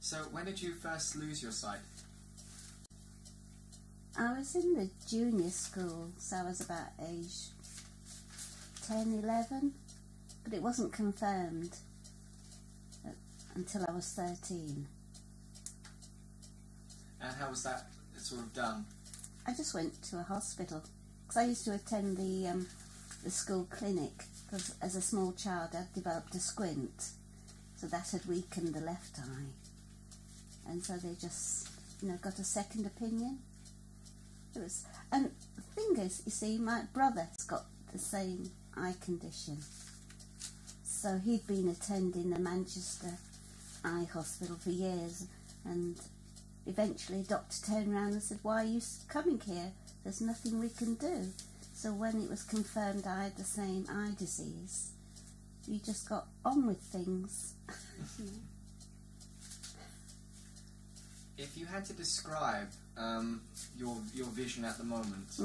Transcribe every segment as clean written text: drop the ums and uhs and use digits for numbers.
So when did you first lose your sight? I was in the junior school, so I was about age 10, 11, but it wasn't confirmed until I was 13. And how was that sort of done? I just went to a hospital, because I used to attend the school clinic, because as a small child I'd developed a squint, so that had weakened the left eye, and so they just, got a second opinion. It was, and the thing is, you see, my brother's got the same eye condition, so he'd been attending the Manchester Eye Hospital for years, and eventually a doctor turned around and said, "Why are you coming here? There's nothing we can do." So when it was confirmed I had the same eye disease, you just got on with things. If you had to describe your vision at the moment,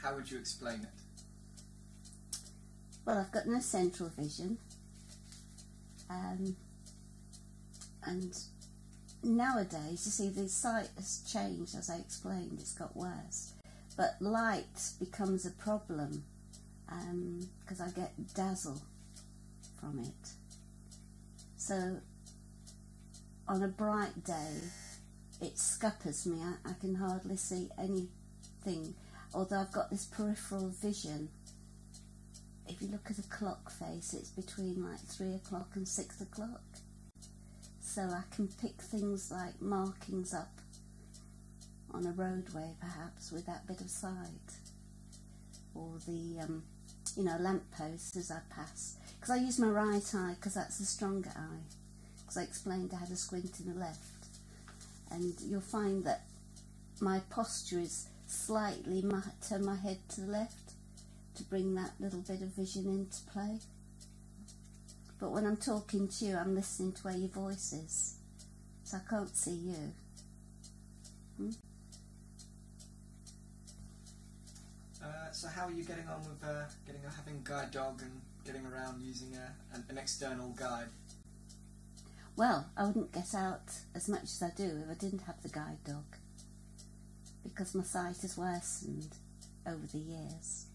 how would you explain it? Well, I've got no central vision, and nowadays, you see, the sight has changed, as I explained, it's got worse. But light becomes a problem, because I get dazzle from it. So, on a bright day, it scuppers me. I can hardly see anything, although I've got this peripheral vision. If you look at a clock face, it's between like 3 o'clock and 6 o'clock. So I can pick things like markings up on a roadway, perhaps, with that bit of sight, or the lampposts as I pass, because I use my right eye because that's the stronger eye, because I explained I had a squint in the left, and you'll find that my posture is slightly turn my head to the left to bring that little bit of vision into play. But when I'm talking to you, I'm listening to where your voice is, so I can't see you. So how are you getting on with having a guide dog and getting around using an external guide? Well, I wouldn't get out as much as I do if I didn't have the guide dog, because my sight has worsened over the years.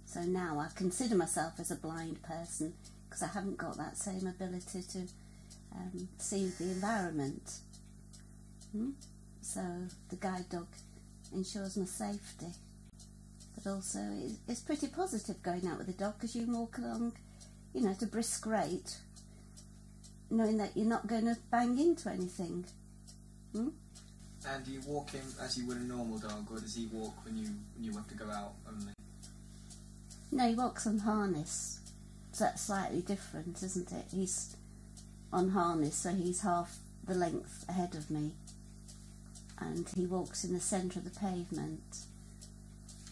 So now I consider myself as a blind person, because I haven't got that same ability to see the environment. So the guide dog ensures my safety. But also it's pretty positive going out with the dog, because you can walk along, at a brisk rate, knowing that you're not going to bang into anything. And do you walk him as you would a normal dog, or does he walk when you have to go out only? No, he walks on harness. So that's slightly different, isn't it? He's on harness, so he's half the length ahead of me, and he walks in the centre of the pavement,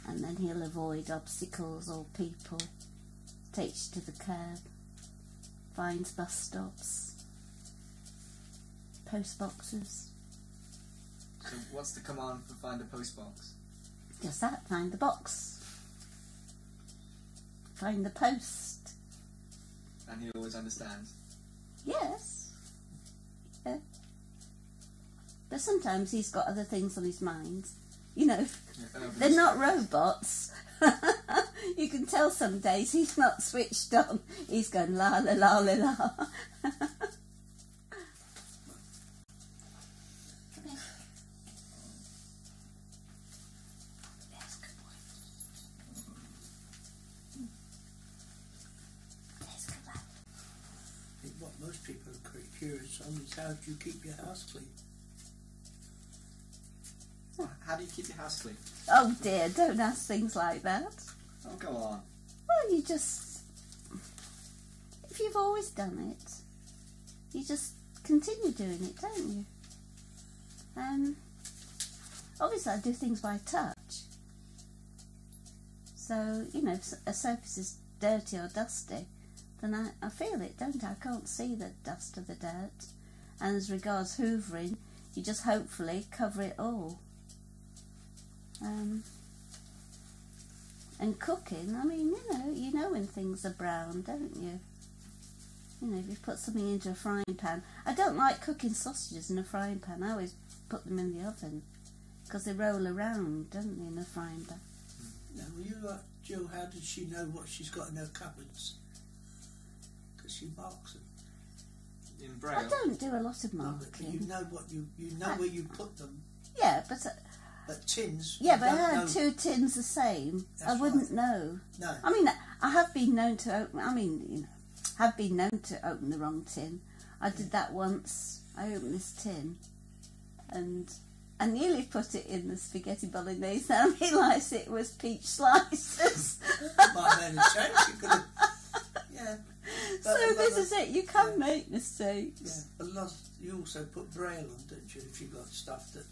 and then he'll avoid obstacles or people, takes you to the curb, finds bus stops, post boxes. So what's the command for find a post box? Just that, find the box, find the post. And he always understands? Yes. Yeah. But sometimes he's got other things on his mind. They're not robots. You can tell some days he's not switched on. He's going la la la la la. What most people are curious on is, how do you keep your house clean? How do you keep your house clean? Oh dear, don't ask things like that. Oh, go on. Well, you just, if you've always done it, you just continue doing it, don't you? Obviously I do things by touch. So, if a surface is dirty or dusty, then I feel it, don't I? I can't see the dust or the dirt. And as regards hoovering, you just hopefully cover it all. And cooking, I mean, you know when things are brown, don't you? You know, if you put something into a frying pan. I don't like cooking sausages in a frying pan. I always put them in the oven because they roll around, don't they, in a frying pan. Now, were you like Jill? How does she know what she's got in her cupboards? Because she marks them. In Braille? I don't do a lot of No, marking. but you know what you know where you put them. Yeah, but Tins. yeah, you but I don't had know. 2 tins the same. That's I wouldn't right. know. No. I mean, I have been known to open. I mean, you know, have been known to open the wrong tin. I did that once. I opened this tin, and I nearly put it in the spaghetti bolognese. And I realised it was peach slices. Might have made a change. You could have. Yeah. So this is it. You can make mistakes. Yeah, but you also put Braille on, don't you? If you got stuff that.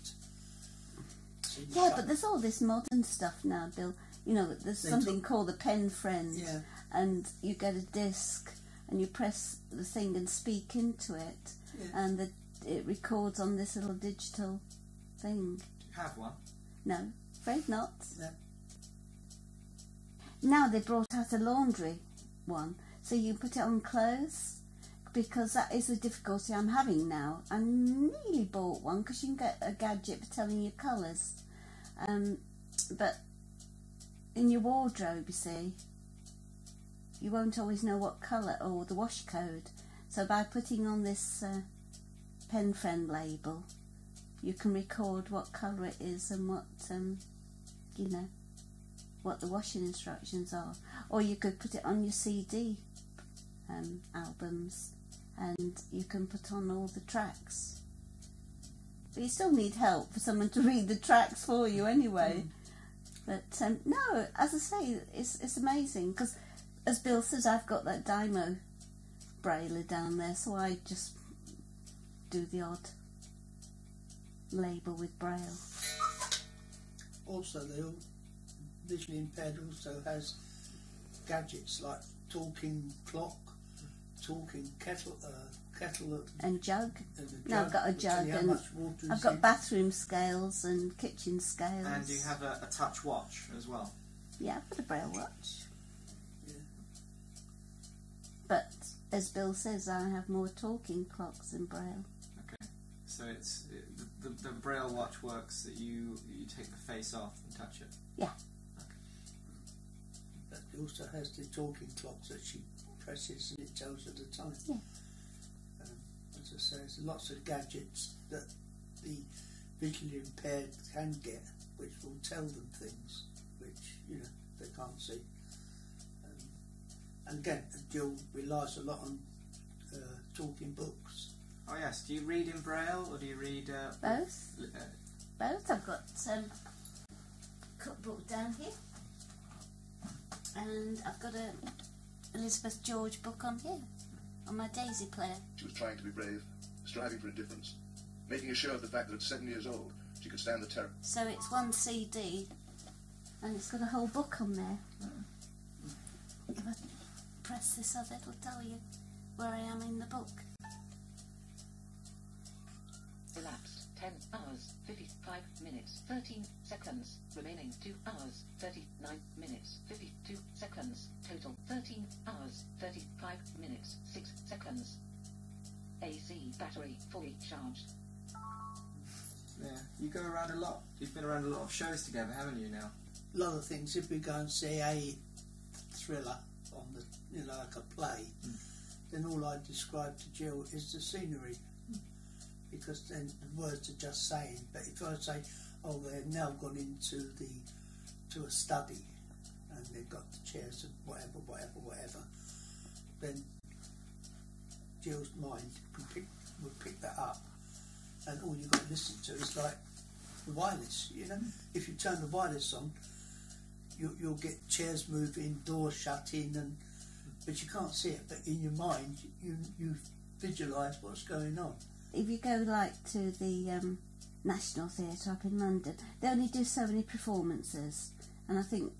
So Yeah, but there's all this modern stuff now, Bill. You know, there's something called a pen friend, Yeah. and you get a disc, and you press the thing and speak into it, Yeah. and it records on this little digital thing. Do you have one? No, afraid not. Yeah. Now they brought out a laundry one, so you put it on clothes, because that is the difficulty I'm having now. I nearly bought one because you can get a gadget for telling you colours, but in your wardrobe, you see, you won't always know what colour or the wash code. So by putting on this pen friend label, you can record what colour it is and what you know, what the washing instructions are. Or you could put it on your CD albums, and you can put on all the tracks. But you still need help for someone to read the tracks for you anyway. But no, as I say, it's amazing, because as Bill says, I've got that Dymo brailler down there, so I just do the odd label with Braille. Also, they all visually impaired also has gadgets like talking clock, talking kettle, And jug. and a No, I've got a will tell jug, you how and much water is I've got in. bathroom scales and kitchen scales. And do you have a touch watch as well? Yeah, I've got a Braille watch. Yeah. But as Bill says, I have more talking clocks than Braille. Okay. So the Braille watch works that you take the face off and touch it? Yeah. But it also has the talking clocks that she presses and it tells her the time. Yeah. As I say, there's lots of gadgets that the visually impaired can get, which will tell them things which, you know, they can't see. And again, Jill relies a lot on talking books. Oh yes. Do you read in Braille or do you read Both. Both. I've got cookbook down here, and I've got a Elizabeth George book on here, on my Daisy player. She was trying to be brave, striving for a difference, making a show of the fact that at 7 years old she could stand the terror. So it's one CD, and it's got a whole book on there. If I press this up, it'll tell you where I am in the book. Elapsed 10 hours, 55 minutes, 13 seconds. Remaining 2 hours, 39 minutes, 52 seconds. Total 13 hours, 35 minutes, 6 seconds. AC battery fully charged. Yeah. You go around a lot. You've been around a lot of shows together, haven't you now? A lot of things, if we go and see a thriller on the, you know, like a play, then all I describe to Jill is the scenery, because then the words are just saying. But if I say, oh, they've now gone into to a study and they've got the chairs and whatever, then Jill's mind would pick that up, and all you've got to listen to is like the wireless. You know, if you turn the wireless on, you'll get chairs moving, doors shutting, but you can't see it. But in your mind, you visualise what's going on. If you go like to the National Theatre up in London, they only do so many performances, and I think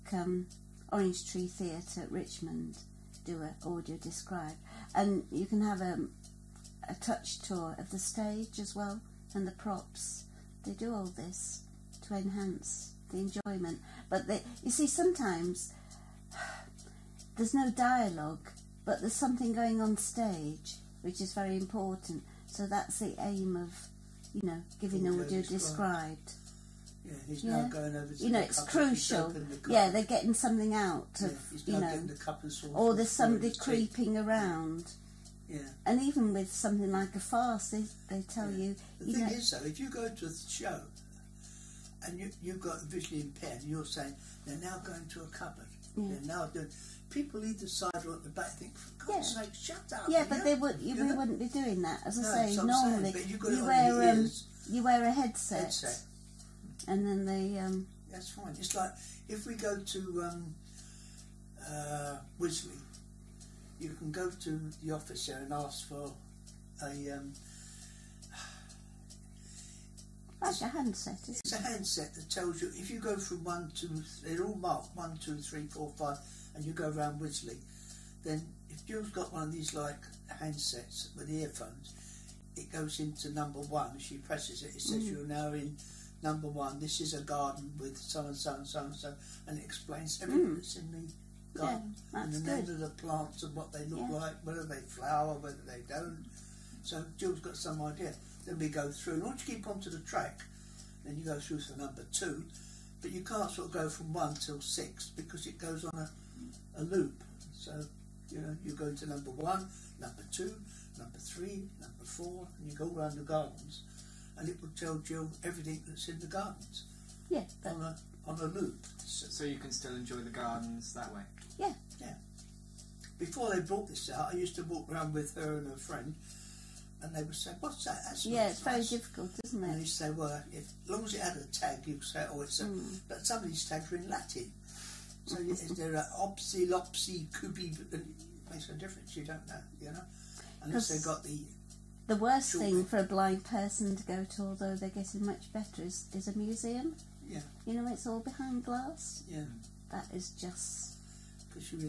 Orange Tree Theatre at Richmond do an audio describe, and you can have a touch tour of the stage as well, and the props. They do all this to enhance the enjoyment. But you see, sometimes there's no dialogue, but there's something going on stage which is very important. So that's the aim of, you know, giving audio described. Yeah, he's now going over to you know, it's crucial. Yeah, they're getting something out of, you know, or there's somebody creeping around. Yeah. And even with something like a farce, they tell you. The thing is, though, if you go to a show and you've got visually impaired, and you're saying they're now going to a cupboard, they're now doing. People either side or at the back think, for God's sake, shut up. Yeah, but they would. We wouldn't be doing that. As I say, normally you wear a headset. And then they. That's fine. It's like if we go to Visually, you can go to the office there and ask for a. Like a handset, isn't it? It's a handset that tells you if you go from 1, 2, they're all marked 1, 2, 3, 4, 5, and you go around Visually. Then if you've got one of these like handsets with earphones, it goes into number 1. She presses it. It says you're now in number 1. This is a garden with so and so and so and so, and it explains everything that's in the garden and the name of the plants and what they look like, whether they flower, whether they don't. So Jill's got some idea. Then we go through, and once you keep onto the track, then you go through for number 2, but you can't sort of go from 1 till 6 because it goes on a loop. So you know you go to number 1, number 2, number 3, number 4, and you go around the gardens, and it will tell Jill everything that's in the gardens. Yeah, on a loop. So you can still enjoy the gardens that way. Yeah. Yeah. Before they brought this out, I used to walk around with her and her friend, and they would say, "What's that?" That yeah, it's nice. very difficult, isn't it? And they used to say, "Well, as long as it had a tag, you could say, oh, it's a." But some of these tags are in Latin, so is there a opsi, lopsi, kubi? It makes no difference. You don't know, you know, unless they got the. The worst thing for a blind person to go to, although they're getting much better, is a museum. Yeah. You know, it's all behind glass. Yeah. That is just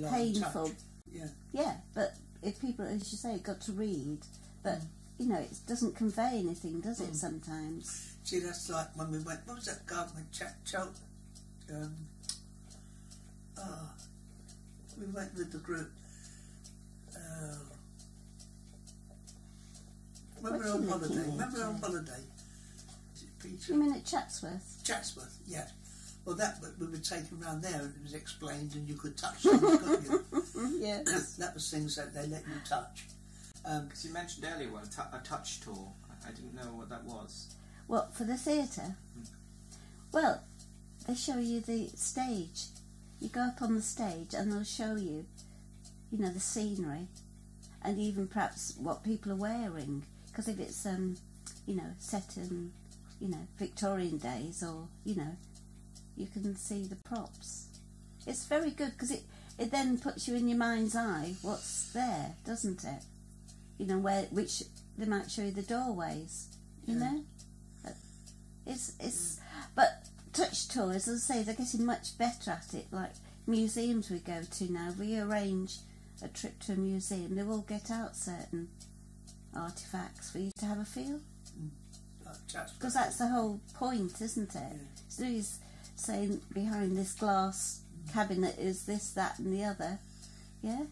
painful. Touch. Yeah. Yeah, but if people, as you say, got to read, but you know, it doesn't convey anything, does it? Sometimes. See, that's like when we went. What was that garden with we went with the group. When we were on holiday. Remember we were on holiday? Is it Peter? You mean at Chatsworth? Chatsworth, yeah. Well, we were taken around there and it was explained and you could touch things, couldn't you? Yes. That was things that they let you touch. Because you mentioned earlier a touch tour. I didn't know what that was. What, for the theatre? Well, they show you the stage. You go up on the stage and they'll show you, you know, the scenery and even perhaps what people are wearing. Because if it's, you know, set in, you know, Victorian days or, you know, you can see the props. It's very good because it then puts you in your mind's eye what's there, doesn't it? You know, which they might show you the doorways, you know? But touch tours, as I say, they're getting much better at it. Like museums we go to now, we arrange a trip to a museum, they will get out certain artefacts for you to have a feel. Because that's the whole point, isn't it? So he's saying behind this glass cabinet is this, that and the other. Yeah?